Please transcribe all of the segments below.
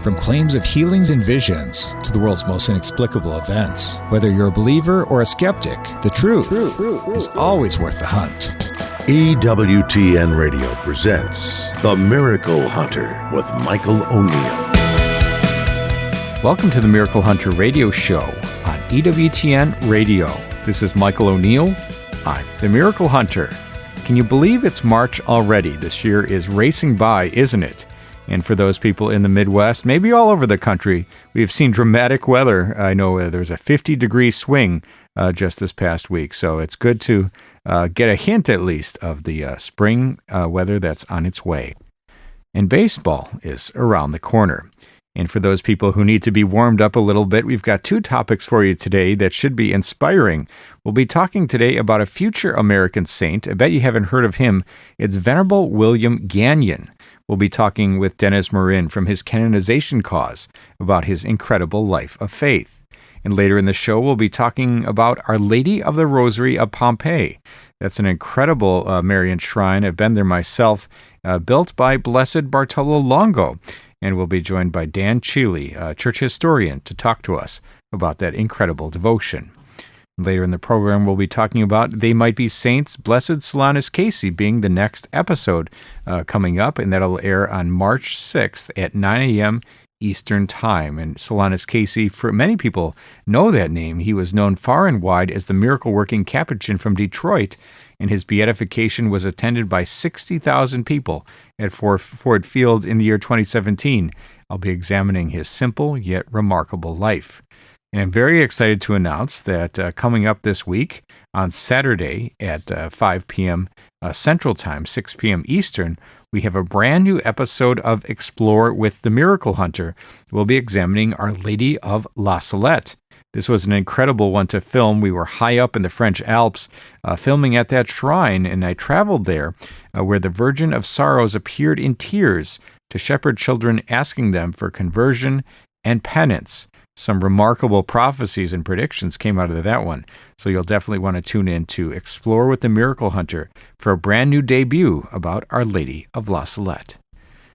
From claims of healings and visions to the world's most inexplicable events, whether you're a believer or a skeptic, the truth is always worth the hunt. EWTN Radio presents The Miracle Hunter with Michael O'Neill. Welcome to the Miracle Hunter Radio Show on EWTN Radio. This is Michael O'Neill. I'm the Miracle Hunter. Can you believe it's March already? This year is racing by, isn't it? And for those people in the Midwest, maybe all over the country, we have seen dramatic weather. I know there's a 50-degree swing just this past week, so it's good to get a hint at least of the spring weather that's on its way. And baseball is around the corner. And for those people who need to be warmed up a little bit, we've got two topics for you today that should be inspiring. We'll be talking today about a future American saint. I bet you haven't heard of him. It's Venerable William Gagnon. We'll be talking with Denis Morin from his canonization cause about his incredible life of faith. And later in the show, we'll be talking about Our Lady of the Rosary of Pompeii. That's an incredible Marian shrine. I've been there myself, built by Blessed Bartolo Longo. And we'll be joined by Dan Cheely, a church historian, to talk to us about that incredible devotion. Later in the program, we'll be talking about They Might Be Saints, Blessed Solanus Casey being the next episode coming up, and that'll air on March 6th at 9 a.m. Eastern Time. And Solanus Casey, for many people know that name. He was known far and wide as the miracle-working Capuchin from Detroit, and his beatification was attended by 60,000 people at Ford Field in the year 2017. I'll be examining his simple yet remarkable life. And I'm very excited to announce that coming up this week on Saturday at 5 p.m. Central Time, 6 p.m. Eastern, we have a brand new episode of Explore with the Miracle Hunter. We'll be examining Our Lady of La Salette. This was an incredible one to film. We were high up in the French Alps filming at that shrine, and I traveled there where the Virgin of Sorrows appeared in tears to shepherd children, asking them for conversion and penance. Some remarkable prophecies and predictions came out of that one, so you'll definitely want to tune in to Explore with the Miracle Hunter for a brand new debut about Our Lady of La Salette.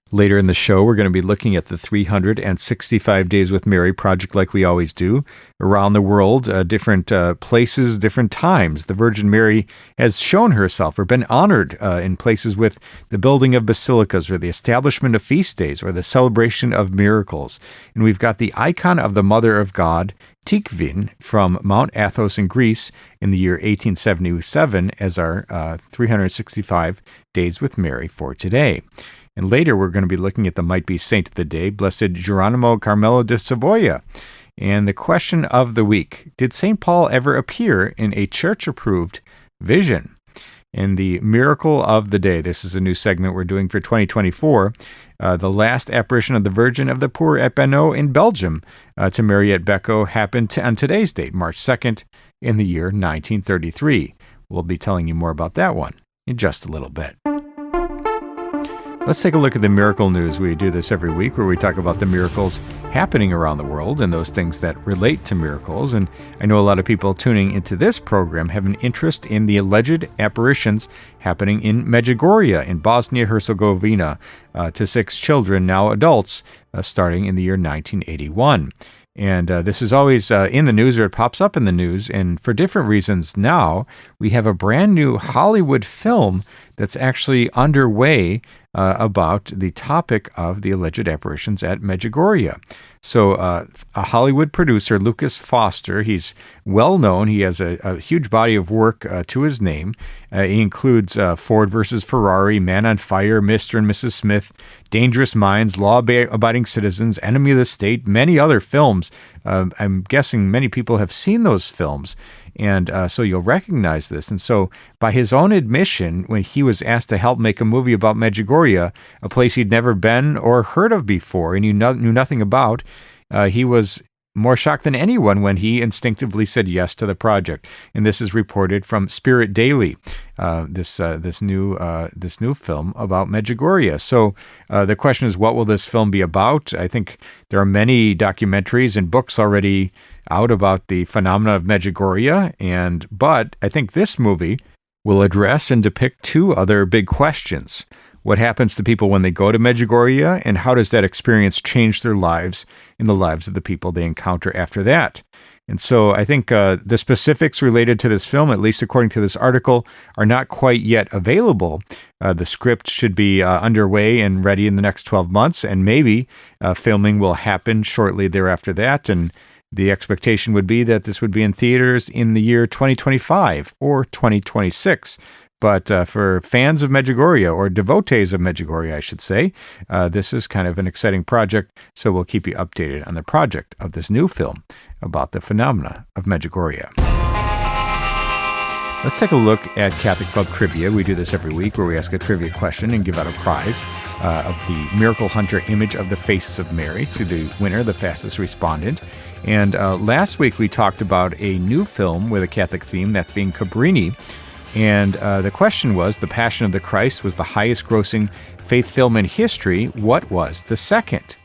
Later in the show, we're going to be looking at the 365 Days with Mary project like we always do. Around the world, different places, different times, the Virgin Mary has shown herself or been honored in places with the building of basilicas or the establishment of feast days or the celebration of miracles. And we've got the icon of the Mother of God, Tikvin, from Mount Athos in Greece in the year 1877 as our 365 Days with Mary for today. And later, we're going to be looking at the Might Be Saint of the Day, Blessed Geronimo Carmelo de Savoia. And the question of the week, did St. Paul ever appear in a church-approved vision? And the Miracle of the Day, this is a new segment we're doing for 2024, the last apparition of the Virgin of the Poor at Benoît in Belgium to Mariette Becco happened on today's date, March 2nd, in the year 1933. We'll be telling you more about that one in just a little bit. Let's take a look at the miracle news. We do this every week where we talk about the miracles happening around the world and those things that relate to miracles. And I know a lot of people tuning into this program have an interest in the alleged apparitions happening in Medjugorje in Bosnia-Herzegovina to 6 children, now adults, starting in the year 1981. And this is always in the news, or it pops up in the news. And for different reasons now, we have a brand new Hollywood film that's actually underway about the topic of the alleged apparitions at Medjugorje. So a Hollywood producer, Lucas Foster, he's well known. He has a huge body of work to his name. He includes Ford versus Ferrari, Man on Fire, Mr. and Mrs. Smith, Dangerous Minds, Law-Abiding Citizens, Enemy of the State, many other films. I'm guessing many people have seen those films. And so you'll recognize this. And so by his own admission, when he was asked to help make a movie about Medjugorje, a place he'd never been or heard of before and knew nothing about, he was more shocked than anyone when he instinctively said yes to the project. And this is reported from Spirit Daily, this new film about Medjugorje. So the question is, what will this film be about? I think there are many documentaries and books already out about the phenomena of Medjugorje, but I think this movie will address and depict 2 other big questions. what happens to people when they go to Medjugorje, and how does that experience change their lives and the lives of the people they encounter after that. And so I think the specifics related to this film, at least according to this article, are not quite yet available. The script should be underway and ready in the next 12 months, and maybe filming will happen shortly thereafter that. And the expectation would be that this would be in theaters in the year 2025 or 2026. But for fans of Medjugorje, or devotees of Medjugorje, I should say, this is kind of an exciting project, so we'll keep you updated on the project of this new film about the phenomena of Medjugorje. Let's take a look at Catholic Club Trivia. We do this every week, where we ask a trivia question and give out a prize of the Miracle Hunter image of the Faces of Mary to the winner, the fastest respondent. And last week we talked about a new film with a Catholic theme, that being Cabrini. And the question was, The Passion of the Christ was the highest grossing faith film in history. What was the second?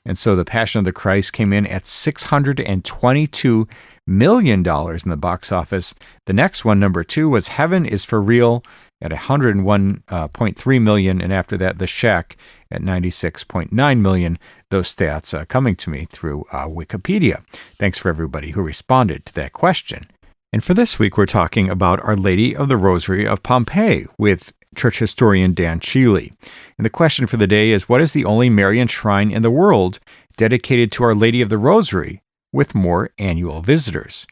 And so The Passion of the Christ came in at $622 million in the box office. The next one, number 2, was Heaven is for Real at $101.3 million. And after that, The Shack at $96.9 million. Those stats coming to me through Wikipedia. Thanks for everybody who responded to that question. And for this week, we're talking about Our Lady of the Rosary of Pompeii with church historian Dan Sheely. And the question for the day is, what is the only Marian shrine in the world dedicated to Our Lady of the Rosary with more annual visitors?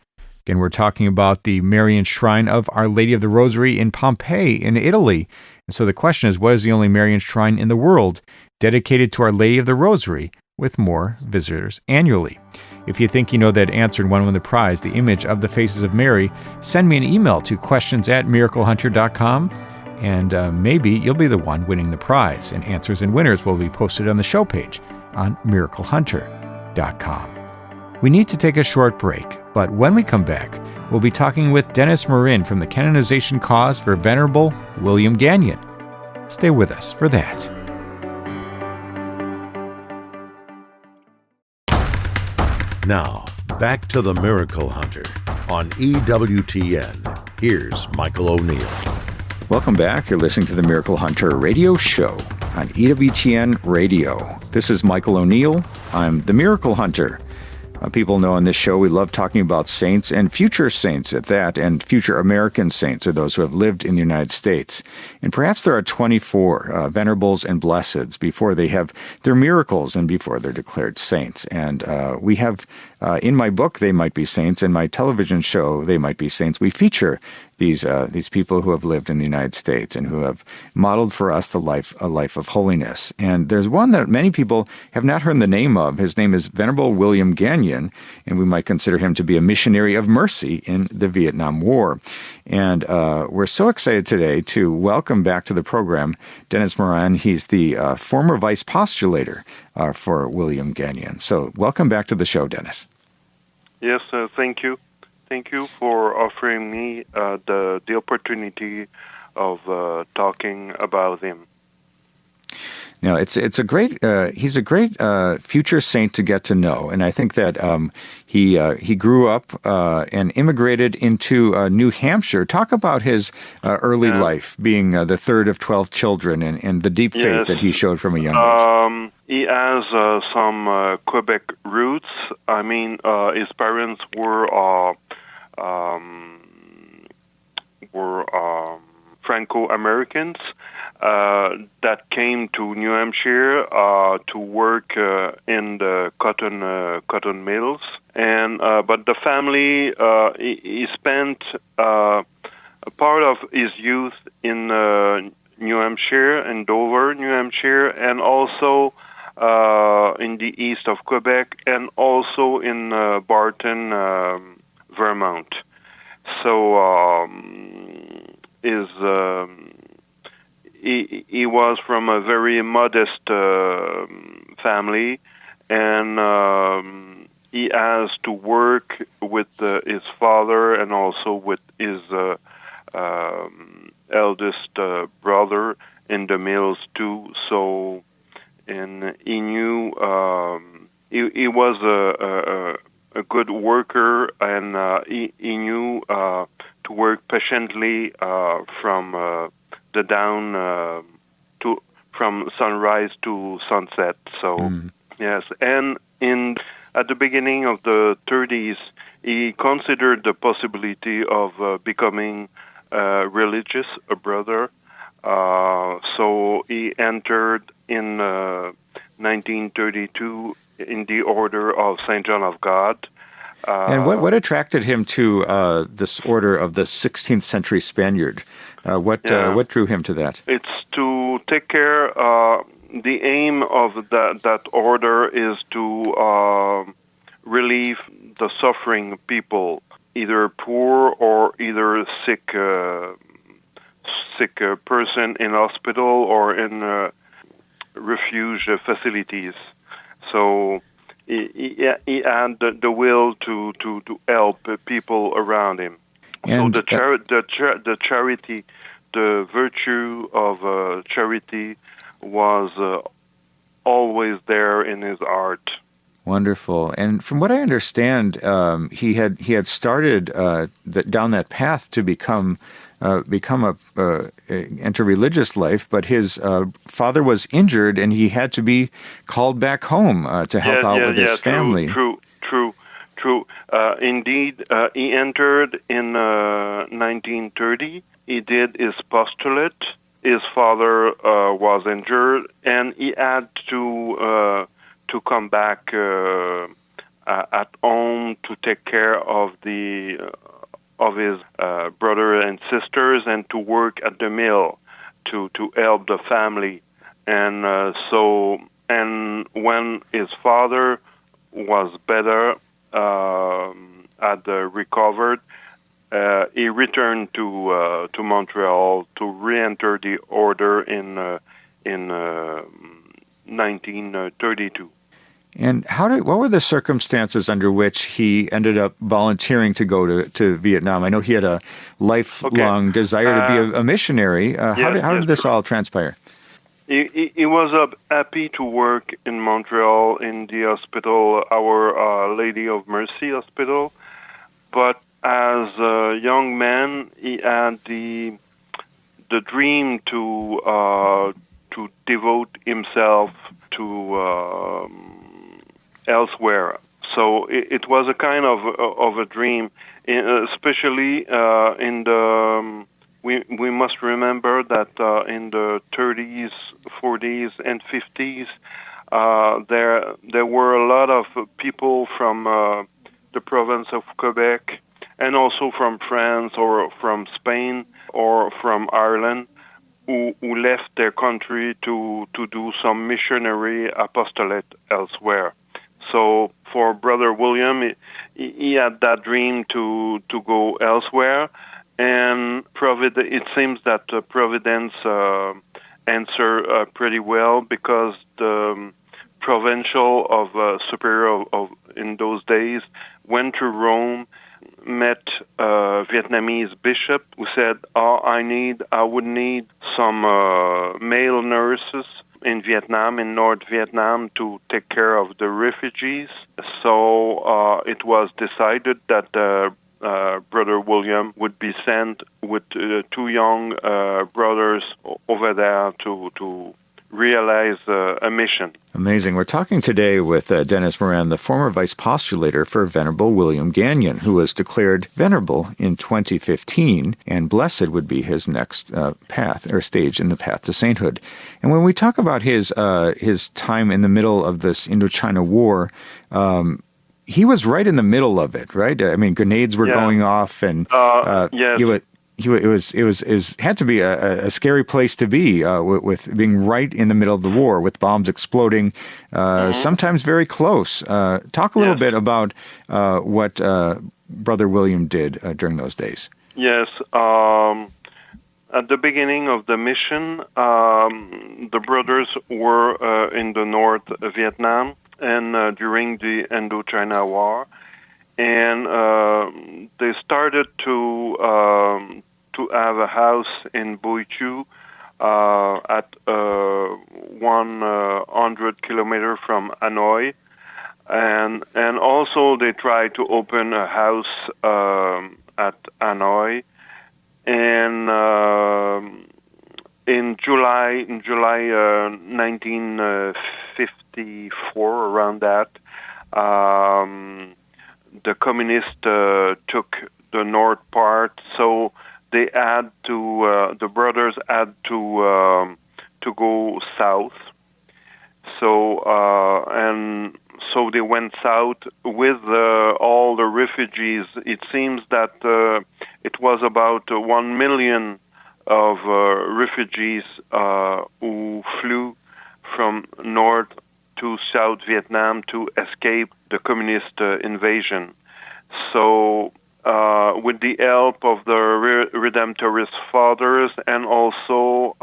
Again, we're talking about the Marian shrine of Our Lady of the Rosary in Pompeii in Italy. And so the question is, what is the only Marian shrine in the world dedicated to Our Lady of the Rosary with more visitors annually? If you think you know that answer and want to win the prize, the image of the Faces of Mary, send me an email to questions@miraclehunter.com, and maybe you'll be the one winning the prize. And answers and winners will be posted on the show page on miraclehunter.com. We need to take a short break, but when we come back, we'll be talking with Denis Morin from the canonization cause for Venerable William Gagnon. Stay with us for that. Now, back to the Miracle Hunter on EWTN. Here's Michael O'Neill. Welcome back. You're listening to the Miracle Hunter radio show on EWTN Radio. This is Michael O'Neill. I'm the Miracle Hunter. People know on this show we love talking about saints and future saints at that, and future American saints, or those who have lived in the United States. And perhaps there are 24 venerables and blesseds before they have their miracles and before they're declared saints. And we have, in my book, They Might Be Saints, and my television show, They Might Be Saints, we feature these people who have lived in the United States and who have modeled for us a life of holiness. And there's one that many people have not heard the name of. His name is Venerable William Gagnon, and we might consider him to be a missionary of mercy in the Vietnam War. And we're so excited today to welcome back to the program Denis Morin. He's the former vice postulator for William Gagnon. So welcome back to the show, Denis. Yes, thank you. Thank you for offering me the opportunity of talking about him. Now, it's a great he's a great future saint to get to know, and I think that he grew up and immigrated into New Hampshire. Talk about his early life, being the third of 12 children, and the deep faith that he showed from a young age. He has some Quebec roots. I mean, his parents were Franco-Americans that came to New Hampshire to work in the cotton mills, and but the family he spent a part of his youth in New Hampshire and Dover, New Hampshire, and also in the east of Quebec, and also in Barton, Vermont. So he was from a very modest family, and he has to work with his father and also with his eldest brother in the mills too. So, and he knew he was a good worker, and he knew to work patiently from the down from sunrise to sunset. So yes, and at the beginning of the 30s, he considered the possibility of becoming religious, a brother. So he entered in 1932 in the Order of Saint John of God. And what attracted him to this order of the 16th century Spaniard? What drew him to that? It's to take care. The aim of that order is to relieve the suffering people, either poor or either sick person in hospital or in refuge facilities. So he had the will to help people around him. And, so the charity, the virtue of charity was always there in his art. Wonderful. And from what I understand, he had started down that path to become enter religious life, but his father was injured and he had to be called back home to help out with his family. True. Indeed, he entered in 1930. He did his postulate. His father was injured, and he had to come back at home to take care of his brother and sisters, and to work at the mill to help the family. And and when his father was better, had recovered, he returned to Montreal to re-enter the order in 1932. And what were the circumstances under which he ended up volunteering to go to Vietnam? I know he had a lifelong desire to be a missionary. How did this all transpire? He was happy to work in Montreal in the hospital, Our Lady of Mercy Hospital, but as a young man, he had the dream to devote himself to elsewhere. So it was a kind of a dream, especially in the. We must remember that in the 30s, 40s, and 50s, there were a lot of people from the province of Quebec, and also from France or from Spain or from Ireland, who left their country to do some missionary apostolate elsewhere. So for Brother William, he had that dream to go elsewhere. And it seems that Providence answered pretty well, because the provincial of superior of in those days went to Rome, met a Vietnamese bishop who said, I would need some male nurses in Vietnam, in North Vietnam, to take care of the refugees. So it was decided that Brother William would be sent with two young brothers over there to realize a mission. Amazing. We're talking today with Denis Morin, the former vice postulator for Venerable William Gagnon, who was declared venerable in 2015, and blessed would be his next path or stage in the path to sainthood. And when we talk about his time in the middle of this Indochina War, he was right in the middle of it, right? I mean, grenades were going off, and yes. It had to be a scary place to be with being right in the middle of the war, with bombs exploding, sometimes very close. Talk a little bit about what Brother William did during those days. Yes. At the beginning of the mission, the brothers were in the North Vietnam, and during the Indochina War, and they started to have a house in Bui Chu at 100 kilometers from Hanoi, and also they tried to open a house at Hanoi, and in July 1954, around that, the communists took the north part, so they had to the brothers had to go south. So so they went south with all the refugees. It seems that it was about 1 million of refugees who flew from North to South Vietnam to escape the communist invasion. So with the help of the Redemptorist Fathers and also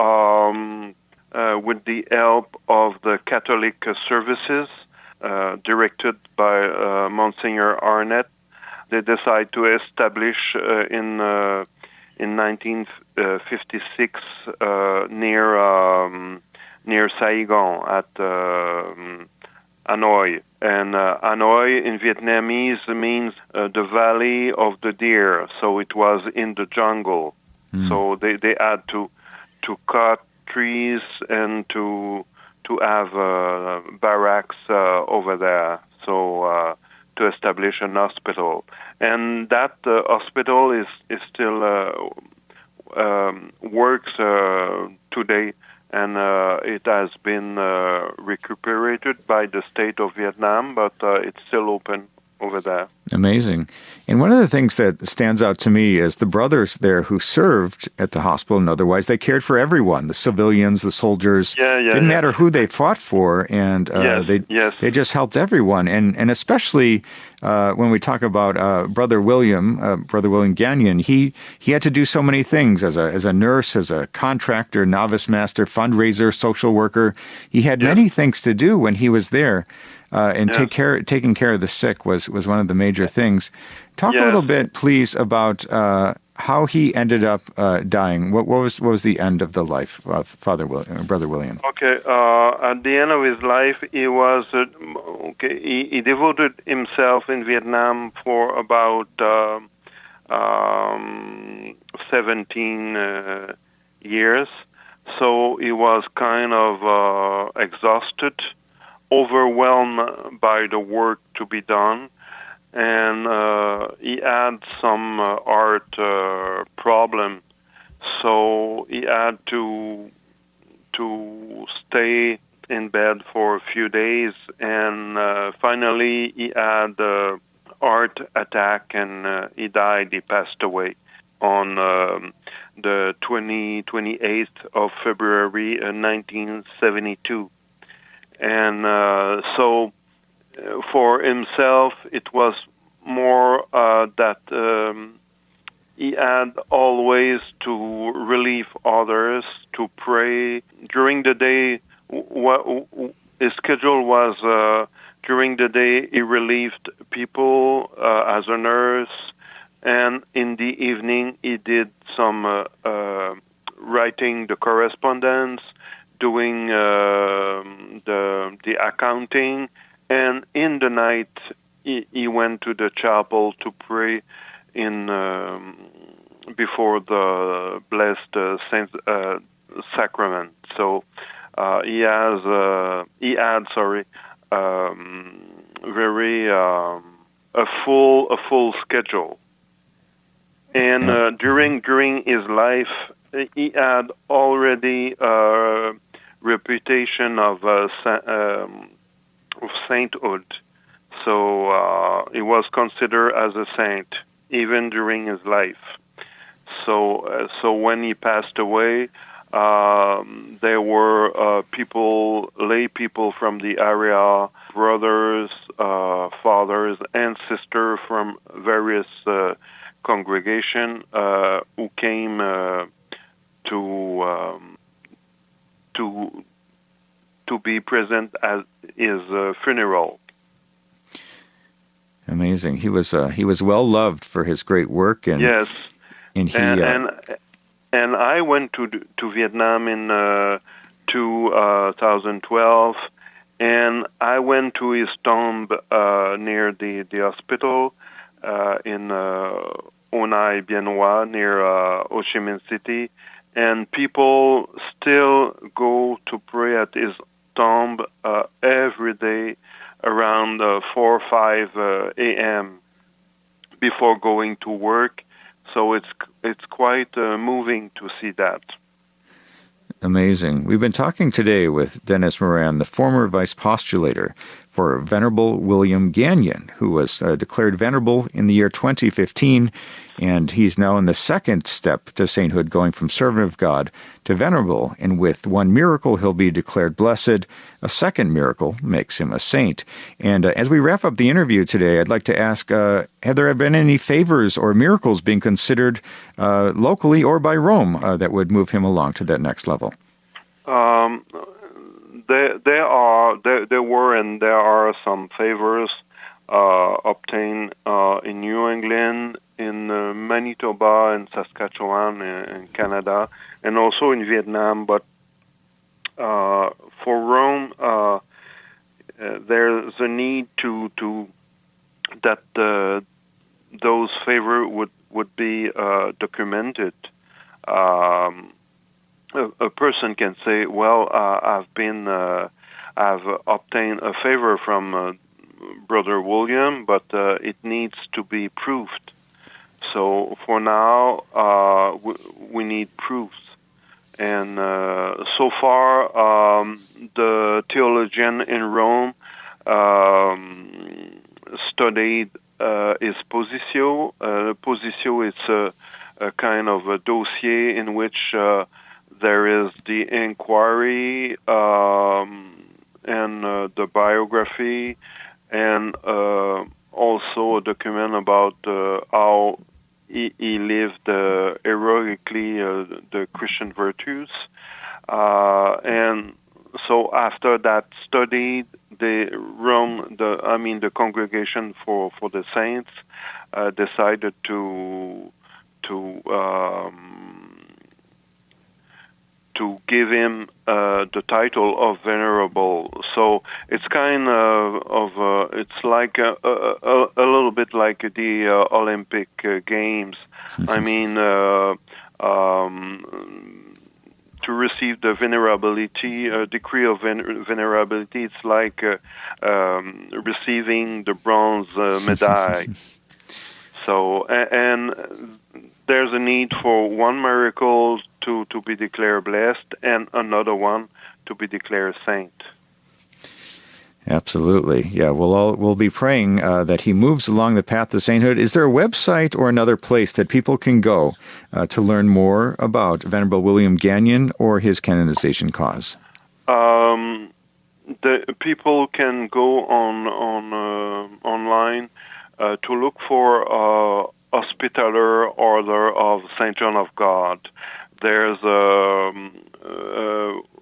with the help of the Catholic services directed by Monsignor Arnett, they decided to establish in 1956 near Saigon at Hanoi. And Hanoi in Vietnamese means the Valley of the Deer, so it was in the jungle. So they had to cut trees and to have barracks over there, so to establish an hospital. And that hospital is still works today, and it has been recuperated by the state of Vietnam, but it's still open over there. Amazing. And one of the things that stands out to me is the brothers there who served at the hospital and otherwise, they cared for everyone, the civilians, the soldiers. Didn't matter who they fought for, and they just helped everyone. And especially when we talk about Brother William Gagnon, he had to do so many things as a nurse, as a contractor, novice master, fundraiser, social worker. He had many things to do when he was there. Taking care of the sick was one of the major things. Talk a little bit, please, about how he ended up dying. What was the end of the life of Brother William? Okay, at the end of his life, he was he devoted himself in Vietnam for about 17 years. So he was kind of exhausted, overwhelmed by the work to be done, and he had some heart problem, so he had to stay in bed for a few days, and finally he had a heart attack, and he died. He passed away on the 28th of February 1972. And so for himself, it was more that he had always to relieve others, to pray. During the day, his schedule was during the day he relieved people as a nurse, and in the evening he did some writing the correspondence, doing the accounting, and in the night he went to the chapel to pray in before the blessed Saint Sacrament. So he had very a full schedule, and during his life he had already reputation of sainthood, so he was considered as a saint even during his life. So when he passed away, there were lay people from the area, brothers, fathers, and sisters from various congregation who came to be present at his funeral. Amazing. He was well loved for his great work, and yes, and I went to Vietnam in 2012, and I went to his tomb near the hospital in Onai Bien Hoa near Ho Chi Minh City. and people still go to pray at his tomb every day around 4 or 5 a.m. before going to work. So it's quite moving to see that. Amazing. We've been talking today with Denis Morin, the former vice postulator for Venerable William Gagnon, who was declared venerable in the year 2015, and he's now in the second step to sainthood, going from servant of God to venerable, and with one miracle he'll be declared blessed. A second miracle makes him a saint. And as we wrap up the interview today, I'd like to ask, have there been any favors or miracles being considered locally or by Rome that would move him along to that next level? There were and there are some favors obtained in New England, in Manitoba and Saskatchewan in Canada, and also in Vietnam. But for Rome, there's a need to that those favors would be documented. A person can say, "Well, I've obtained a favor from Brother William, but it needs to be proved." So for now, we need proofs. And so far, the theologian in Rome studied his positio. Positio is a kind of a dossier in which there is the inquiry and the biography, and also a document about how he lived heroically the Christian virtues. And so after that study, the congregation for the saints decided to give him the title of Venerable. So it's kind of it's like a little bit like the Olympic Games. I mean, to receive the venerability, decree of venerability, it's like receiving the bronze medal. So, and there's a need for one miracle to be declared blessed, and another one to be declared saint. Absolutely. Yeah, we'll be praying that he moves along the path to sainthood. Is there a website or another place that people can go to learn more about Venerable William Gagnon or his canonization cause? The people can go online to look for Hospitaller Order of Saint John of God. There's a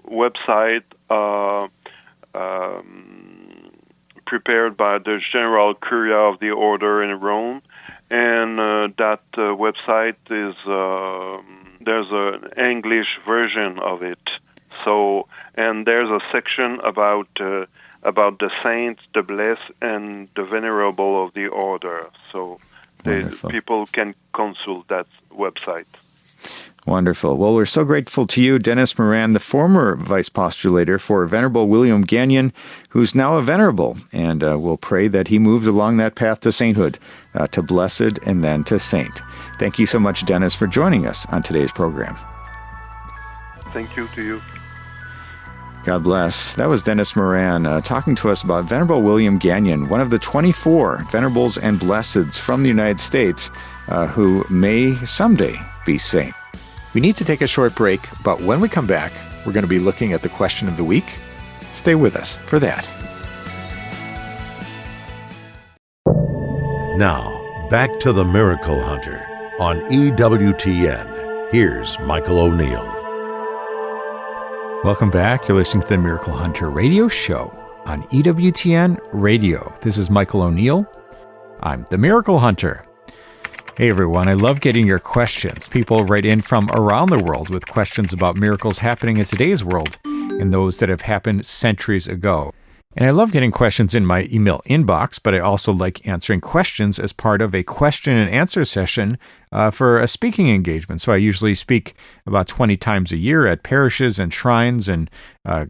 website prepared by the General Curia of the Order in Rome, and that website is there's an English version of it. So, and there's a section about the saints, the blessed, and the venerable of the order. So, people can consult that website. Wonderful. Well, we're so grateful to you, Denis Morin, the former vice postulator for Venerable William Gagnon, who's now a venerable, and we'll pray that he moves along that path to sainthood, to blessed and then to saint. Thank you so much, Denis, for joining us on today's program. Thank you to you. God bless. That was Denis Morin talking to us about Venerable William Gagnon, one of the 24 venerables and blesseds from the United States who may someday be saint. We need to take a short break, but when we come back, we're going to be looking at the question of the week. Stay with us for that. Now, back to the Miracle Hunter on EWTN. Here's Michael O'Neill. Welcome back. You're listening to the Miracle Hunter radio show on EWTN Radio. This is Michael O'Neill. I'm the Miracle Hunter. Hey everyone, I love getting your questions. People write in from around the world with questions about miracles happening in today's world and those that have happened centuries ago. And I love getting questions in my email inbox, but I also like answering questions as part of a question and answer session for a speaking engagement. So I usually speak about 20 times a year at parishes and shrines and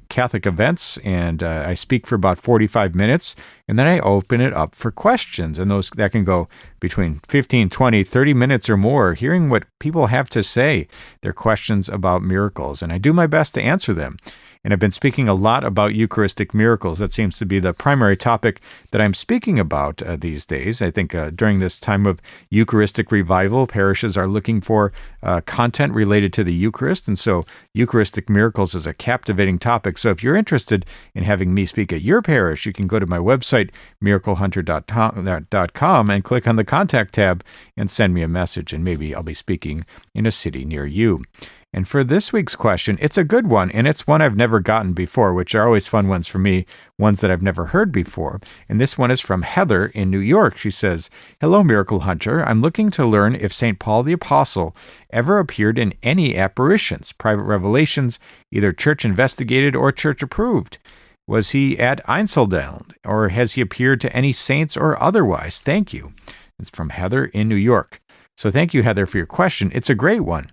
Catholic events, and I speak for about 45 minutes, and then I open it up for questions. And that can go between 15, 20, 30 minutes or more, hearing what people have to say, their questions about miracles. And I do my best to answer them. And I've been speaking a lot about Eucharistic miracles. That seems to be the primary topic that I'm speaking about these days. I think during this time of Eucharistic revival, parishes are looking for content related to the Eucharist. And so Eucharistic miracles is a captivating topic. So if you're interested in having me speak at your parish, you can go to my website, miraclehunter.com, and click on the contact tab and send me a message. And maybe I'll be speaking in a city near you. And for this week's question, it's a good one, and it's one I've never gotten before, which are always fun ones for me, ones that I've never heard before. And this one is from Heather in New York. She says, "Hello, Miracle Hunter. I'm looking to learn if St. Paul the Apostle ever appeared in any apparitions, private revelations, either church investigated or church approved. Was he at Einsiedeln, or has he appeared to any saints or otherwise? Thank you." It's from Heather in New York. So thank you, Heather, for your question. It's a great one.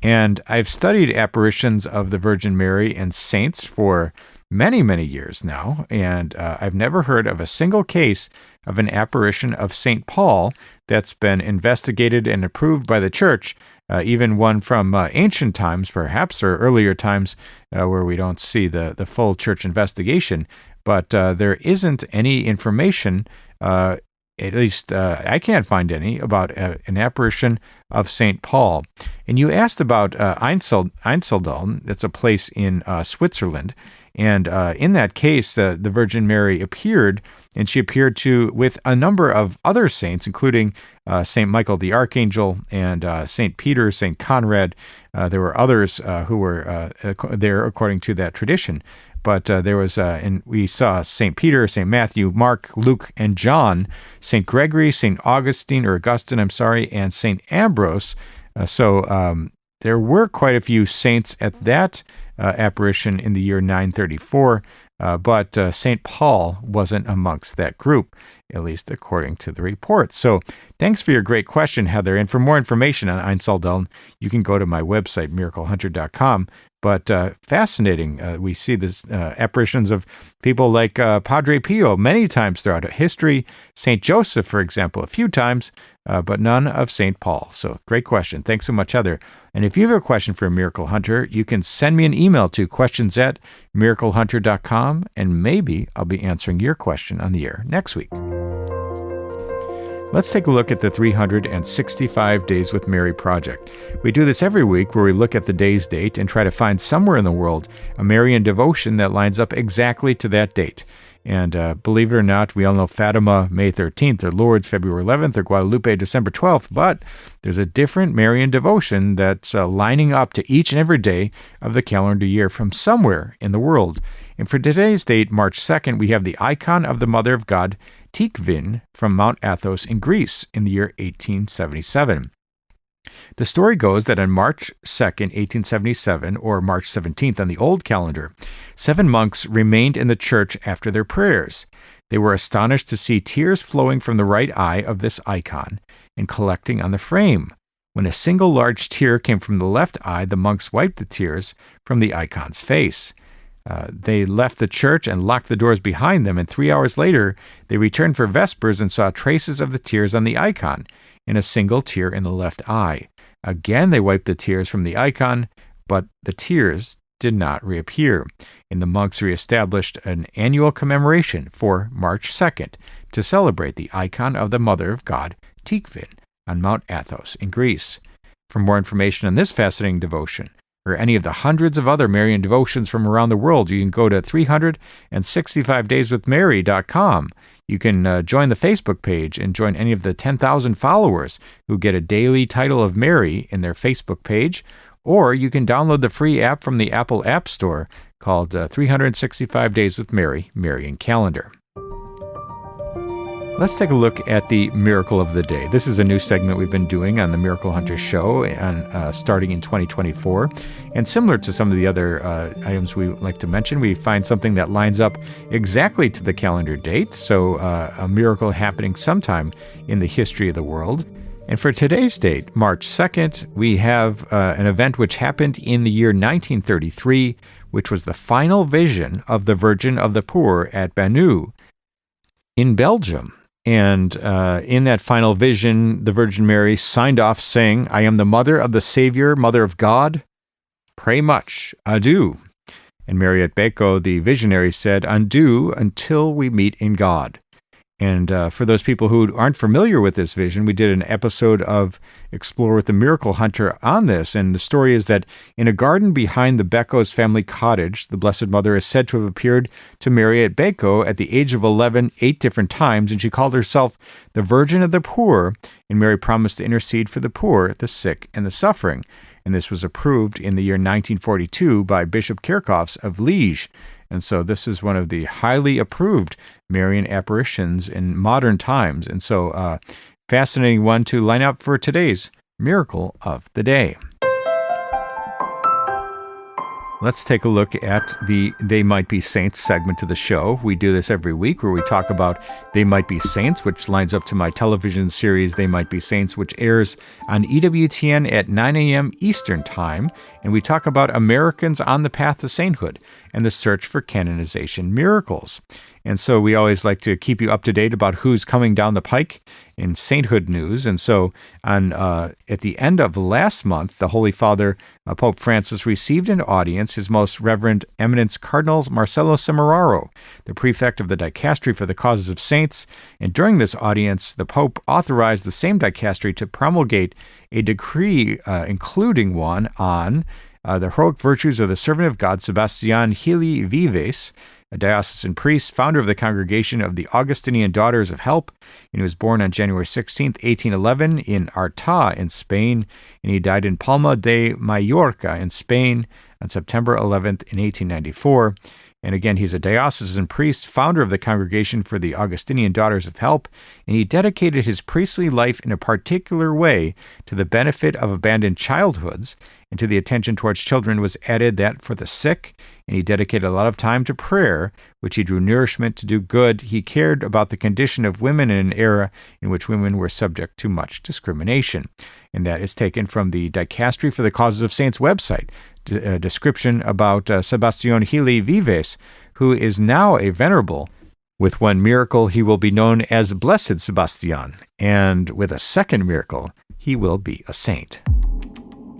And I've studied apparitions of the Virgin Mary and saints for many, many years now, and I've never heard of a single case of an apparition of St. Paul that's been investigated and approved by the Church, even one from ancient times, perhaps, or earlier times where we don't see the full Church investigation. But there isn't any information, at least I can't find any, about an apparition of St. Paul. And you asked about Einsiedeln. That's a place in Switzerland. And in that case, the Virgin Mary appeared, and she appeared with a number of other saints, including St. Michael the Archangel and St. Peter, St. Conrad. There were others who were there according to that tradition. But there was, and we saw St. Peter, St. Matthew, Mark, Luke, and John, St. Gregory, St. Augustine, and St. Ambrose. So there were quite a few saints at that apparition in the year 934, but St. Paul wasn't amongst that group, at least according to the report. So thanks for your great question, Heather. And for more information on Einsiedeln, you can go to my website, miraclehunter.com. But fascinating. We see this apparitions of people like Padre Pio many times throughout history, St. Joseph, for example, a few times, but none of St. Paul. So great question. Thanks so much, Heather. And if you have a question for a Miracle Hunter, you can send me an email to questions@miraclehunter.com, and maybe I'll be answering your question on the air next week. Let's take a look at the 365 Days with Mary project. We do this every week where we look at the day's date and try to find somewhere in the world a Marian devotion that lines up exactly to that date. And believe it or not, we all know Fatima, May 13th, or Lourdes, February 11th, or Guadalupe, December 12th, but there's a different Marian devotion that's lining up to each and every day of the calendar year from somewhere in the world. And for today's date, March 2nd, we have the icon of the Mother of God, Tikvin, from Mount Athos in Greece in the year 1877. The story goes that on March 2nd, 1877, or March 17th on the old calendar, 7 monks remained in the church after their prayers. They were astonished to see tears flowing from the right eye of this icon and collecting on the frame. When a single large tear came from the left eye, the monks wiped the tears from the icon's face. They left the church and locked the doors behind them, and 3 hours later, they returned for Vespers and saw traces of the tears on the icon and a single tear in the left eye. Again, they wiped the tears from the icon, but the tears did not reappear, and the monks reestablished an annual commemoration for March 2nd to celebrate the icon of the Mother of God, Tikvin, on Mount Athos in Greece. For more information on this fascinating devotion, or any of the hundreds of other Marian devotions from around the world, you can go to 365dayswithmary.com. You can join the Facebook page and join any of the 10,000 followers who get a daily title of Mary in their Facebook page, or you can download the free app from the Apple App Store called 365 Days with Mary, Marian Calendar. Let's take a look at the Miracle of the Day. This is a new segment we've been doing on the Miracle Hunter Show, and starting in 2024. And similar to some of the other items we like to mention, we find something that lines up exactly to the calendar date, so a miracle happening sometime in the history of the world. And for today's date, March 2nd, we have an event which happened in the year 1933, which was the final vision of the Virgin of the Poor at Banu in Belgium. And in that final vision, the Virgin Mary signed off saying, "I am the mother of the Savior, mother of God. Pray much. Adieu." And Mariette Beko, the visionary, said, "Adieu until we meet in God." And for those people who aren't familiar with this vision, we did an episode of Explore with the Miracle Hunter on this. And the story is that in a garden behind the Beko's family cottage, the Blessed Mother is said to have appeared to Mariette Beko at the age of 11, 8 different times. And she called herself the Virgin of the Poor. And Mary promised to intercede for the poor, the sick, and the suffering. And this was approved in the year 1942 by Bishop Kerkhoffs of Liege. And so this is one of the highly approved Marian apparitions in modern times. And so fascinating one to line up for today's Miracle of the Day. Let's take a look at the They Might Be Saints segment of the show. We do this every week where we talk about They Might Be Saints, which lines up to my television series They Might Be Saints, which airs on EWTN at 9 a.m. Eastern Time. And we talk about Americans on the path to sainthood and the search for canonization miracles. And so we always like to keep you up to date about who's coming down the pike in sainthood news. And so at the end of last month, the Holy Father, Pope Francis, received an audience His Most Reverend Eminence Cardinal Marcello Semeraro, the prefect of the Dicastery for the Causes of Saints. And during this audience, the Pope authorized the same dicastery to promulgate a decree, including one on the heroic virtues of the servant of God, Sebastian Hili Vives, a diocesan priest, founder of the Congregation of the Augustinian Daughters of Help. And he was born on January 16, 1811, in Arta in Spain, and he died in Palma de Mallorca in Spain on September 11th in 1894. And again, he's a diocesan priest, founder of the Congregation for the Augustinian Daughters of Help, and he dedicated his priestly life in a particular way to the benefit of abandoned childhoods, and to the attention towards children was added that for the sick, and he dedicated a lot of time to prayer, which he drew nourishment to do good. He cared about the condition of women in an era in which women were subject to much discrimination. And that is taken from the Dicastery for the Causes of Saints website, a description about Sebastian Hili Vives, who is now a venerable. With one miracle, he will be known as Blessed Sebastian, and with a second miracle, he will be a saint.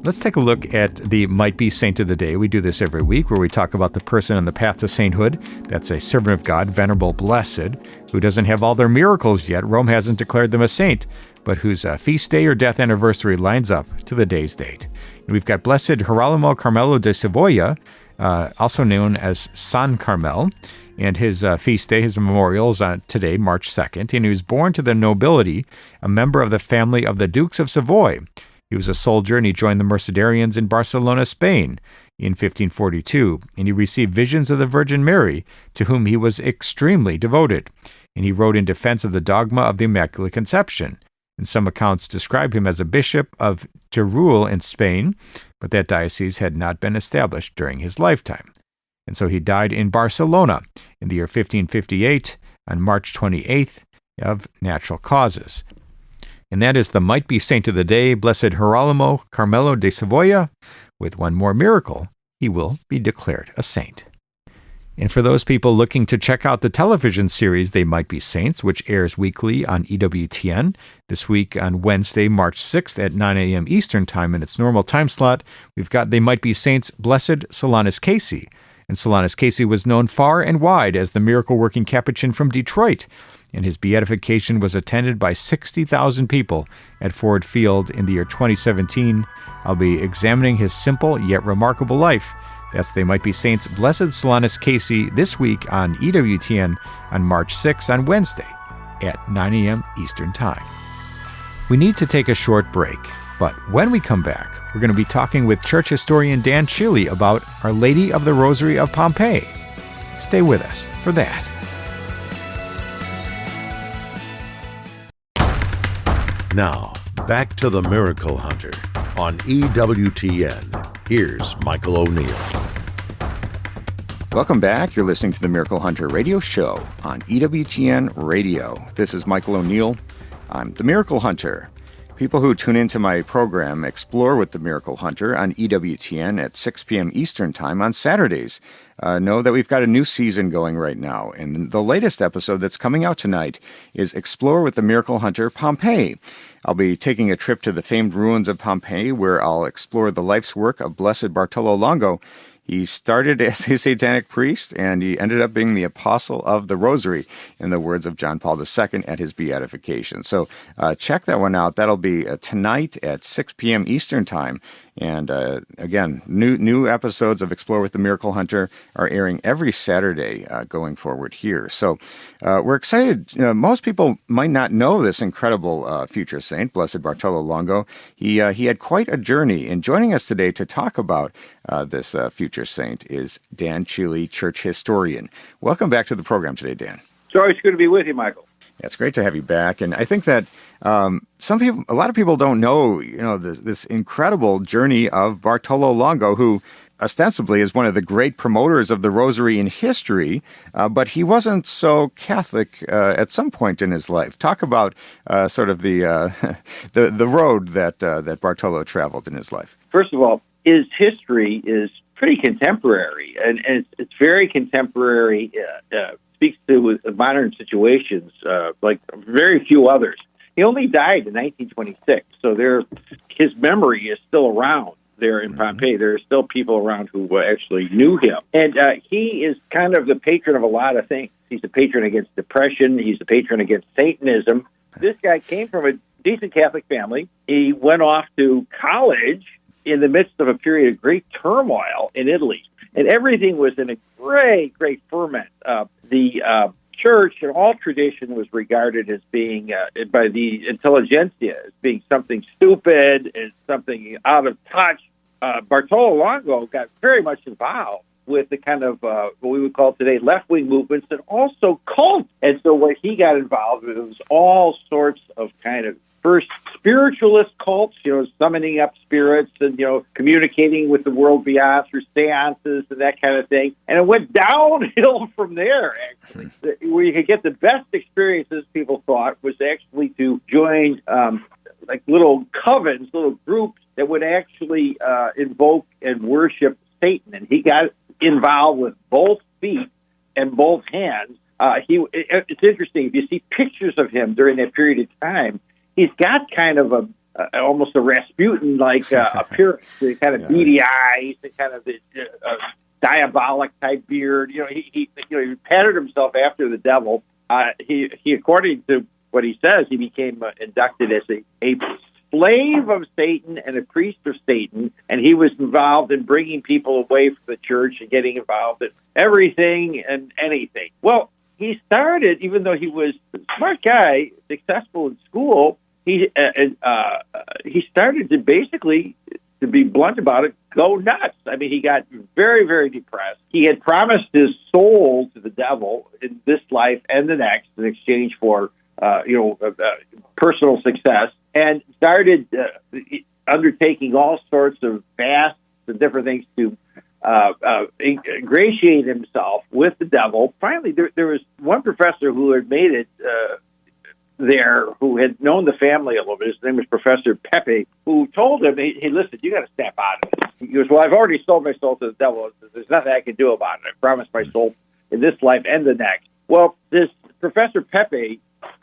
Let's take a look at the Might Be Saint of the Day. We do this every week where we talk about the person on the path to sainthood. That's a servant of God, Venerable, Blessed, who doesn't have all their miracles yet. Rome hasn't declared them a saint, but whose feast day or death anniversary lines up to the day's date. And we've got Blessed Gerolamo Carmelo de Savoia, also known as San Carmel, and his feast day, his memorial, is on today, March 2nd, and he was born to the nobility, a member of the family of the Dukes of Savoy. He was a soldier, and he joined the Mercedarians in Barcelona, Spain, in 1542, and he received visions of the Virgin Mary, to whom he was extremely devoted. And he wrote in defense of the dogma of the Immaculate Conception. And some accounts describe him as a bishop of Teruel in Spain, but that diocese had not been established during his lifetime. And so he died in Barcelona in the year 1558 on March 28th of natural causes. And that is the Might Be Saint of the Day, Blessed Gerolamo Carmelo de Savoia. With one more miracle, he will be declared a saint. And for those people looking to check out the television series They Might Be Saints, which airs weekly on EWTN, this week on Wednesday, March 6th at 9 a.m. Eastern Time in its normal time slot, we've got They Might Be Saints Blessed Solanus Casey. And Solanus Casey was known far and wide as the miracle-working Capuchin from Detroit, and his beatification was attended by 60,000 people at Ford Field in the year 2017. I'll be examining his simple yet remarkable life. That's They Might Be Saints Blessed Solanus Casey this week on EWTN on March 6 on Wednesday at 9 a.m. Eastern Time. We need to take a short break, but when we come back, we're going to be talking with church historian Dan Chile about Our Lady of the Rosary of Pompeii. Stay with us for that. Now, back to the Miracle Hunter on EWTN. Here's Michael O'Neill. Welcome back. You're listening to the Miracle Hunter radio show on EWTN Radio. This is Michael O'Neill. I'm the Miracle Hunter. People who tune into my program Explore with the Miracle Hunter on EWTN at 6 p.m. Eastern Time on Saturdays know that we've got a new season going right now. And the latest episode that's coming out tonight is Explore with the Miracle Hunter Pompeii. I'll be taking a trip to the famed ruins of Pompeii, where I'll explore the life's work of Blessed Bartolo Longo. He started as a satanic priest, and he ended up being the apostle of the Rosary, in the words of John Paul II at his beatification. So check that one out. That'll be tonight at 6 p.m. Eastern Time. And again, new episodes of Explore with the Miracle Hunter are airing every Saturday going forward here. So we're excited. Most people might not know this incredible future saint, Blessed Bartolo Longo. He had quite a journey. And joining us today to talk about this future saint is Dan Chile, church historian. Welcome back to the program today, Dan. It's always good to be with you, Michael. It's great to have you back, and I think that a lot of people don't know, this incredible journey of Bartolo Longo, who ostensibly is one of the great promoters of the Rosary in history, but he wasn't so Catholic at some point in his life. Talk about sort of the road that Bartolo traveled in his life. First of all, his history is pretty contemporary, and it's very contemporary. Speaks to modern situations like very few others. He only died in 1926, so his memory is still around there in Pompeii. There are still people around who actually knew him. And he is kind of the patron of a lot of things. He's a patron against depression. He's a patron against Satanism. This guy came from a decent Catholic family. He went off to college in the midst of a period of great turmoil in Italy. And everything was in a great, great ferment. The church and all tradition was regarded as being, by the intelligentsia, as being something stupid and something out of touch. Bartolo Longo got very much involved with the kind of what we would call today left-wing movements and also cults. And so what he got involved with was all sorts of kind of first spiritualist cults, summoning up spirits and, communicating with the world beyond through seances and that kind of thing. And it went downhill from there, actually. Where you could get the best experiences, people thought, was actually to join like little covens, little groups that would actually invoke and worship Satan. And he got involved with both feet and both hands. It's interesting. If you see pictures of him during that period of time, he's got kind of almost a Rasputin-like appearance, kind of beady eyes, and kind of this diabolic type beard. He patterned himself after the devil. He, according to what he says, he became inducted as a slave of Satan and a priest of Satan, and he was involved in bringing people away from the church and getting involved in everything and anything. Well, he started, even though he was a smart guy, successful in school, he started to basically, to be blunt about it, go nuts. I mean, he got very, very depressed. He had promised his soul to the devil in this life and the next in exchange for, personal success, and started undertaking all sorts of fasts and different things to ingratiate himself with the devil. Finally, there was one professor who had made it there, who had known the family a little bit. His name was Professor Pepe, who told him, hey, listen, you got to snap out of this. He goes, well, I've already sold my soul to the devil. There's nothing I can do about it. I promised my soul in this life and the next. Well, this Professor Pepe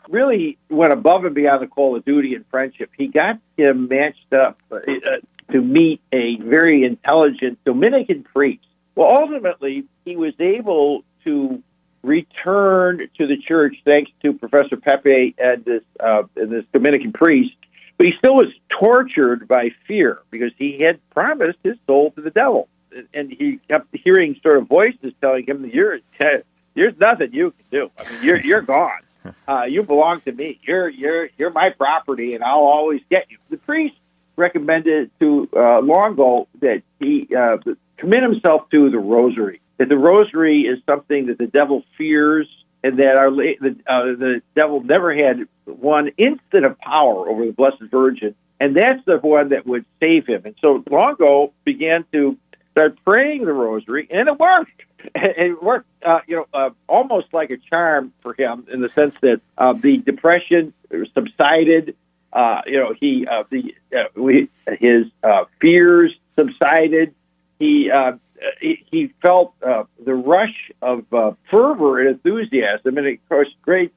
really went above and beyond the call of duty and friendship. He got him matched up to meet a very intelligent Dominican priest. Well, ultimately, he was able to return to the church thanks to Professor Pepe and this Dominican priest, but he still was tortured by fear because he had promised his soul to the devil. And he kept hearing sort of voices telling him, there's nothing you can do. I mean, you're gone. You belong to me. You're my property, and I'll always get you. The priest recommended to Longo that he commit himself to the Rosary. That the Rosary is something that the devil fears and that the devil never had one instant of power over the Blessed Virgin, and that's the one that would save him. And so Longo began to start praying the rosary, and it worked. It worked, almost like a charm for him, in the sense that the depression subsided. His fears subsided. He felt the rush of fervor and enthusiasm, and of course, great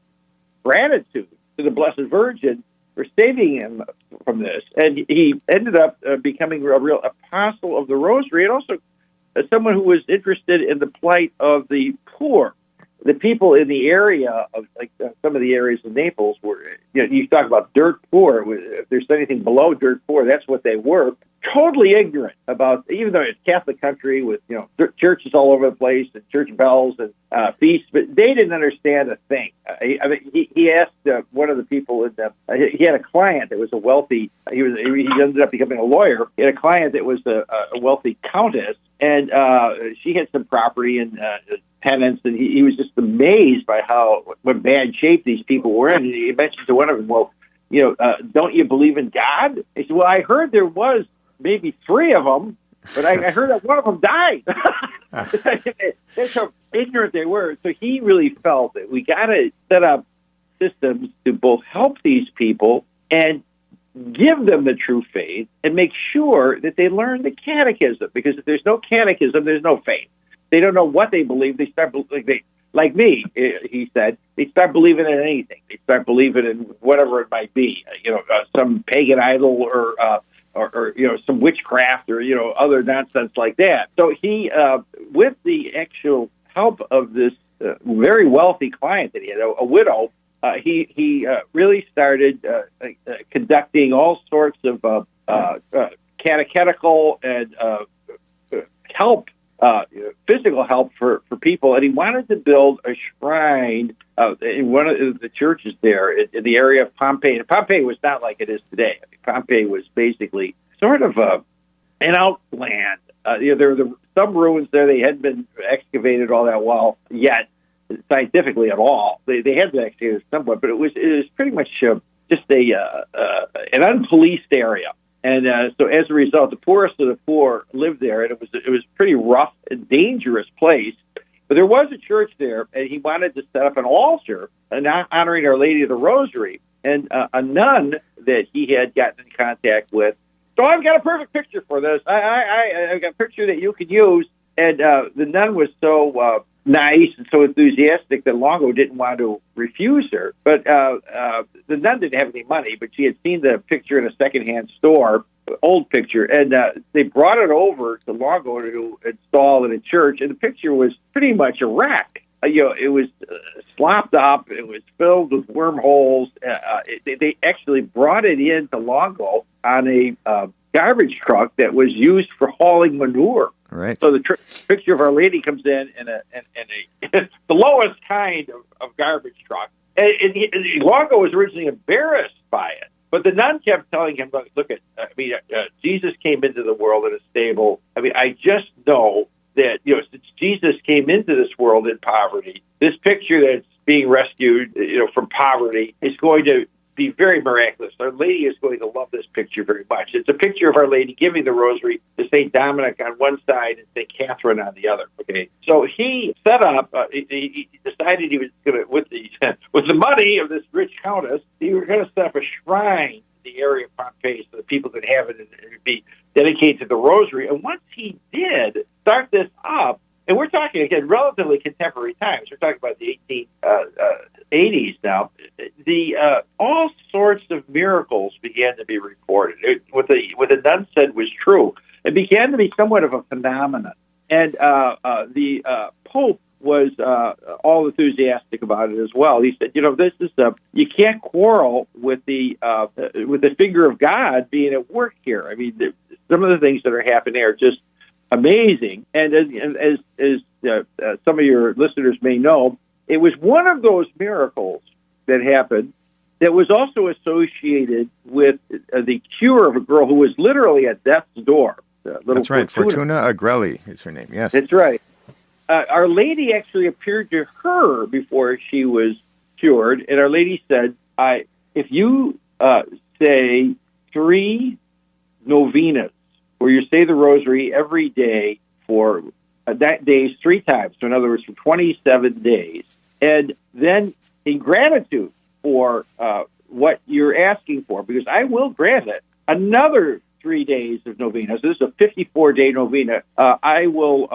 gratitude to the Blessed Virgin for saving him from this. And he ended up becoming a real apostle of the Rosary, and also someone who was interested in the plight of the poor. The people in the area of, some of the areas of Naples were, you talk about dirt poor. If there's anything below dirt poor, that's what they were. Totally ignorant about, even though it's a Catholic country with, churches all over the place and church bells and feasts, but they didn't understand a thing. He asked one of the people, he had a client that was a wealthy, he ended up becoming a lawyer. He had a client that was a wealthy countess, and she had some property and tenants, and he was just amazed by what bad shape these people were in. And he mentioned to one of them, well, don't you believe in God? He said, well, I heard there was maybe 3 of them, but I heard that one of them died. That's how ignorant they were. So he really felt that we got to set up systems to both help these people and give them the true faith and make sure that they learn the catechism, because if there's no catechism, there's no faith. They don't know what they believe. They start like me, he said, they start believing in anything. They start believing in whatever it might be, some pagan idol or some witchcraft or, other nonsense like that. So he, with the actual help of this very wealthy client that he had, a widow, he really started conducting all sorts of catechetical and help, physical help for people, and he wanted to build a shrine in one of the churches there in the area of Pompeii. And Pompeii was not like it is today. Pompeii was basically sort of an outland. There were some ruins there. They hadn't been excavated all that well yet, scientifically at all. They had been excavated somewhat, but it was pretty much just an unpoliced area. And so as a result, the poorest of the poor lived there, and it was a pretty rough and dangerous place. But there was a church there, and he wanted to set up an altar honoring Our Lady of the Rosary. And a nun that he had gotten in contact with, so I've got a perfect picture for this. I've got a picture that you can use. And the nun was so nice and so enthusiastic that Longo didn't want to refuse her. But the nun didn't have any money, but she had seen the picture in a secondhand store, old picture, and they brought it over to Longo to install in a church, and the picture was pretty much a wreck. It was slopped up. It was filled with wormholes. They actually brought it in to Longo on a garbage truck that was used for hauling manure. Right. So the picture of Our Lady comes in the lowest kind of garbage truck. And Longo was originally embarrassed by it, but the nun kept telling him, "Look, Jesus came into the world in a stable. I just know that since Jesus came into this world in poverty, this picture that's being rescued, from poverty is going to be very miraculous. Our Lady is going to love this picture very much. It's a picture of Our Lady giving the rosary to St. Dominic on one side and St. Catherine on the other." Okay, so he set up. He decided he was going to, with the money of this rich countess, he was going to set up a shrine in the area of Pompeii so that people could have it and it would be dedicated to the rosary. And once he did start this up, and we're talking, again, relatively contemporary times. We're talking about the 1880s now. All sorts of miracles began to be reported. What the nun said was true. It began to be somewhat of a phenomenon. And the Pope was all enthusiastic about it as well. He said, this is you can't quarrel with the finger of God being at work here. Some of the things that are happening are just amazing. And as some of your listeners may know, it was one of those miracles that happened that was also associated with the cure of a girl who was literally at death's door. That's right. Fortuna Agrelli is her name. Yes. That's right. Our Lady actually appeared to her before she was cured, and Our Lady said, if you say 3 novenas, where you say the rosary every day for that days 3 times, so in other words, for 27 days, and then in gratitude for what you're asking for, because I will grant it, another 3 days of novena. So this is a 54-day novena. I will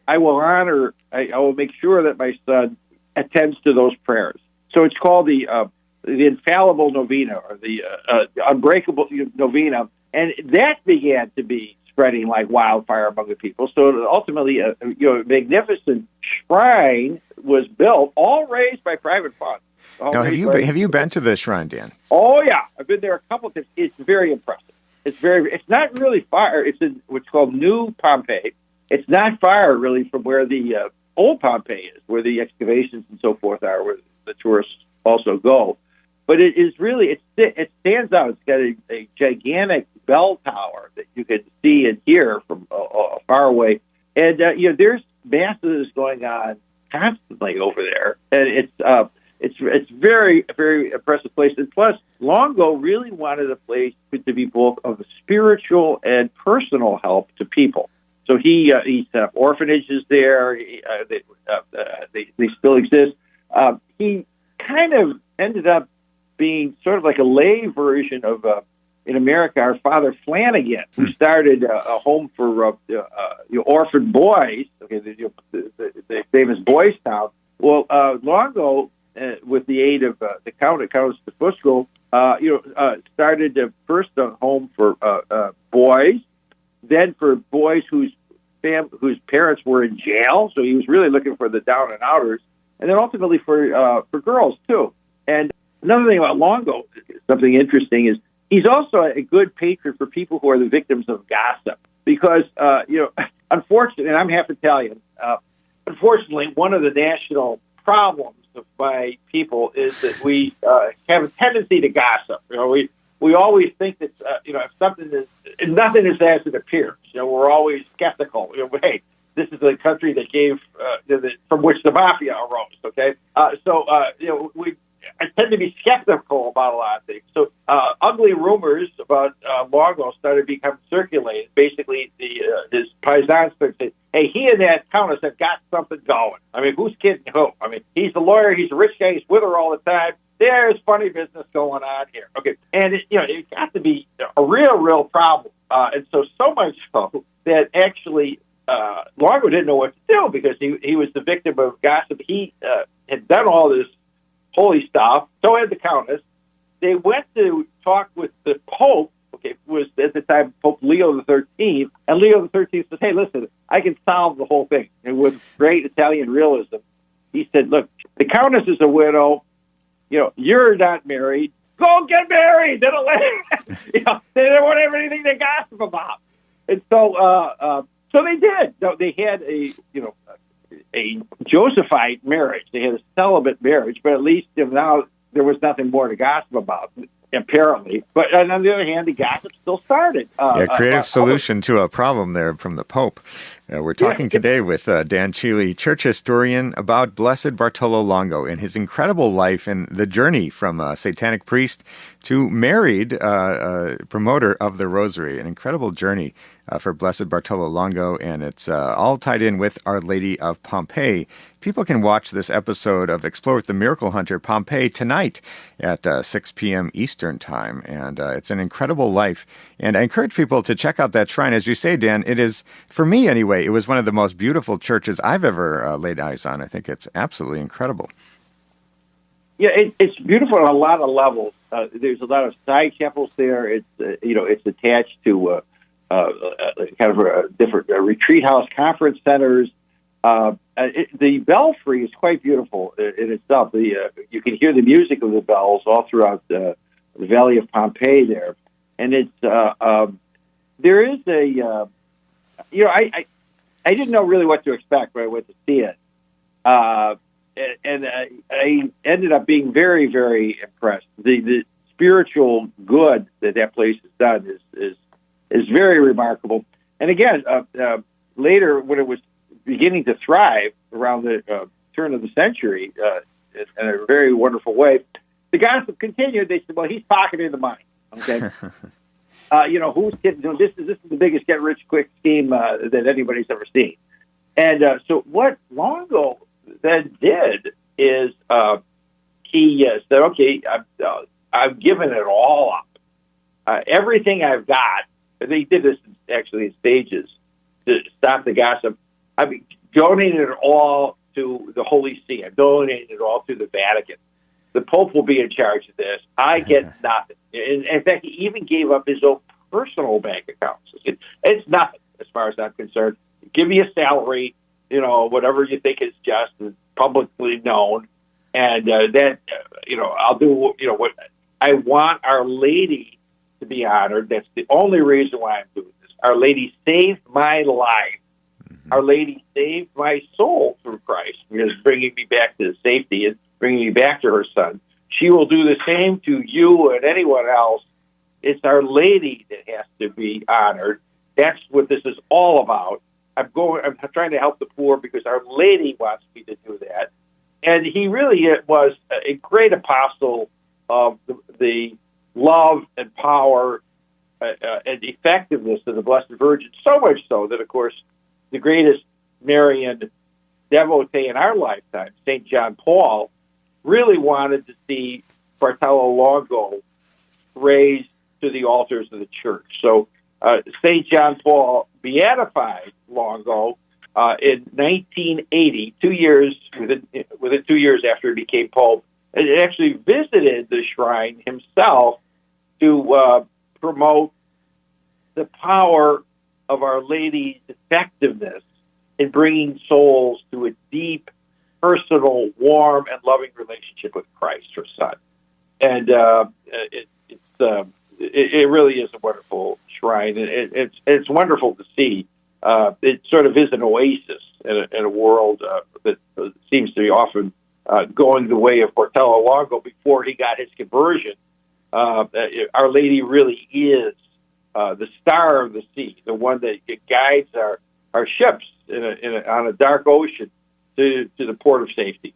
honor. I will make sure that my son attends to those prayers. So it's called the infallible novena, or the unbreakable novena, and that began to be spreading like wildfire among the people. So ultimately, a magnificent shrine was built, all raised by private funds. Now, have you been to the shrine, Dan? Oh yeah, I've been there a couple of times. It's very impressive. It's not really far. It's in what's called New Pompeii. It's not far really from where the old Pompeii is, where the excavations and so forth are, where the tourists also go. But it is really, it stands out. It's got a gigantic bell tower that you can see and hear from far away. And, there's masses going on constantly over there. And it's very, very impressive place. And plus, Longo really wanted a place to be both of spiritual and personal help to people. So he set up orphanages there. They still exist. He kind of ended up being sort of like a lay version of, in America, our Father Flanagan, who started a home for orphan boys, the famous Boys Town. Well, Longo, with the aid of the Countess de Fusco, started first a home for boys, then for boys whose parents were in jail, so he was really looking for the down and outers, and then ultimately for girls too. And another thing about Longo, something interesting, is he's also a good patron for people who are the victims of gossip. Because, unfortunately, and I'm half Italian, unfortunately, one of the national problems by people is that we have a tendency to gossip. We always think that, if something is, nothing is as it appears. We're always skeptical. Hey, this is the country that gave, from which the mafia arose, okay? I tend to be skeptical about a lot of things. So ugly rumors about Longo started becoming circulated. Basically, his paisans started saying, hey, he and that countess have got something going. I mean, who's kidding who? I mean, he's the lawyer, he's a rich guy, he's with her all the time. There's funny business going on here. Okay, and it got to be a real problem. And so much so that actually Longo didn't know what to do, because he was the victim of gossip. He had done all this holy stuff. So had the Countess. They went to talk with the Pope. Okay, was at the time Pope Leo XIII, and Leo XIII says, "Hey, listen, I can solve the whole thing." And with great Italian realism, he said, "Look, the Countess is a widow. You're not married. Go get married. They don't they don't want to have anything to gossip about." And so they did. So they had a Josephite marriage. They had a celibate marriage, but at least now there was nothing more to gossip about, apparently. But on the other hand, the gossip still started. Creative solution to a problem there from the Pope. We're talking today with Dan Chile, church historian, about Blessed Bartolo Longo and his incredible life and the journey from a satanic priest to married promoter of the Rosary. An incredible journey for Blessed Bartolo Longo, and it's all tied in with Our Lady of Pompeii. People can watch this episode of Explore with the Miracle Hunter Pompeii tonight at 6 p.m. Eastern Time, and it's an incredible life. And I encourage people to check out that shrine. As you say, Dan, it is, for me anyway, it was one of the most beautiful churches I've ever laid eyes on. I think it's absolutely incredible. Yeah, it's beautiful on a lot of levels. There's a lot of side chapels there. It's attached to kind of a different retreat house, conference centers. The belfry is quite beautiful in itself. You can hear the music of the bells all throughout the Valley of Pompeii there, and it's there is a I didn't know really what to expect when I went to see it, and I ended up being very, very impressed. The spiritual good that place has done is very remarkable. And again, later when it was beginning to thrive around the turn of the century in a very wonderful way. The gossip continued. They said, well, he's pocketing the money. Okay. Who's getting, this is the biggest get-rich-quick scheme that anybody's ever seen. And so what Longo then did is he said, okay, I've given it all up. Everything I've got, they did this actually in stages to stop the gossip. I've donated it all to the Holy See. I've donated it all to the Vatican. The Pope will be in charge of this. I get nothing. In fact, he even gave up his own personal bank accounts. It's nothing as far as I'm concerned. Give me a salary, whatever you think is just and publicly known, and then, I'll do, what I want. Our Lady to be honored. That's the only reason why I'm doing this. Our Lady saved my life. Mm-hmm. Our Lady saved my soul through Christ, because bringing me back to safety and bringing me back to her Son. She will do the same to you and anyone else. It's Our Lady that has to be honored. That's what this is all about. I'm trying to help the poor because Our Lady wants me to do that. And he really was a great apostle of the love and power and effectiveness of the Blessed Virgin, so much so that, of course, the greatest Marian devotee in our lifetime, St. John Paul, really wanted to see Bartolo Longo raised to the altars of the church. So St. John Paul beatified Longo in 1980, within 2 years after he became Pope, and actually visited the shrine himself to promote the power of Our Lady's effectiveness in bringing souls to a deep, personal, warm, and loving relationship with Christ, her Son. And it really is a wonderful shrine. It's wonderful to see. It sort of is an oasis in a world that seems to be often going the way of Bartolo Longo before he got his conversion. Our Lady really is the star of the sea, the one that guides our ships on a dark ocean to the port of safety.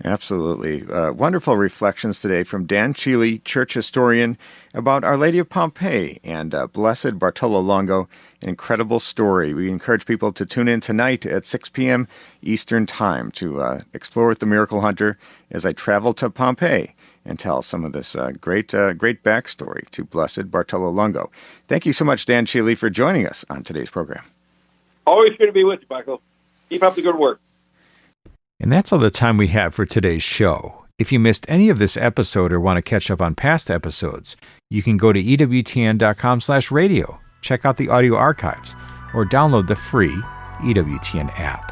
Absolutely. Wonderful reflections today from Dan Sheely, church historian, about Our Lady of Pompeii and Blessed Bartolo Longo. An incredible story. We encourage people to tune in tonight at 6 p.m. Eastern Time to explore with the Miracle Hunter as I travel to Pompeii and tell some of this great backstory to Blessed Bartolo Longo. Thank you so much, Dan Sheely, for joining us on today's program. Always good to be with you, Michael. Keep up the good work. And that's all the time we have for today's show. If you missed any of this episode or want to catch up on past episodes, you can go to EWTN.com/radio, check out the audio archives, or download the free EWTN app.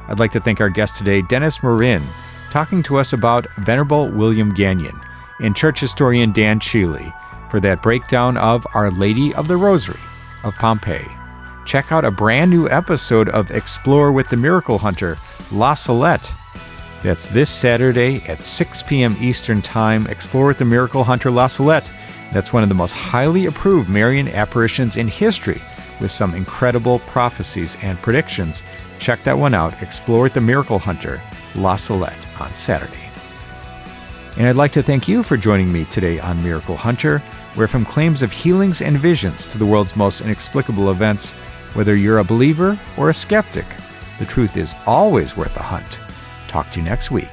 I'd like to thank our guest today, Denis Morin, talking to us about Venerable William Gagnon, and church historian Dan Sheely for that breakdown of Our Lady of the Rosary of Pompeii. Check out a brand new episode of Explore with the Miracle Hunter, La Salette. That's this Saturday at 6 p.m. Eastern Time. Explore with the Miracle Hunter, La Salette. That's one of the most highly approved Marian apparitions in history, with some incredible prophecies and predictions. Check that one out. Explore with the Miracle Hunter, La Salette, on Saturday. And I'd like to thank you for joining me today on Miracle Hunter, where from claims of healings and visions to the world's most inexplicable events, whether you're a believer or a skeptic, the truth is always worth a hunt. Talk to you next week.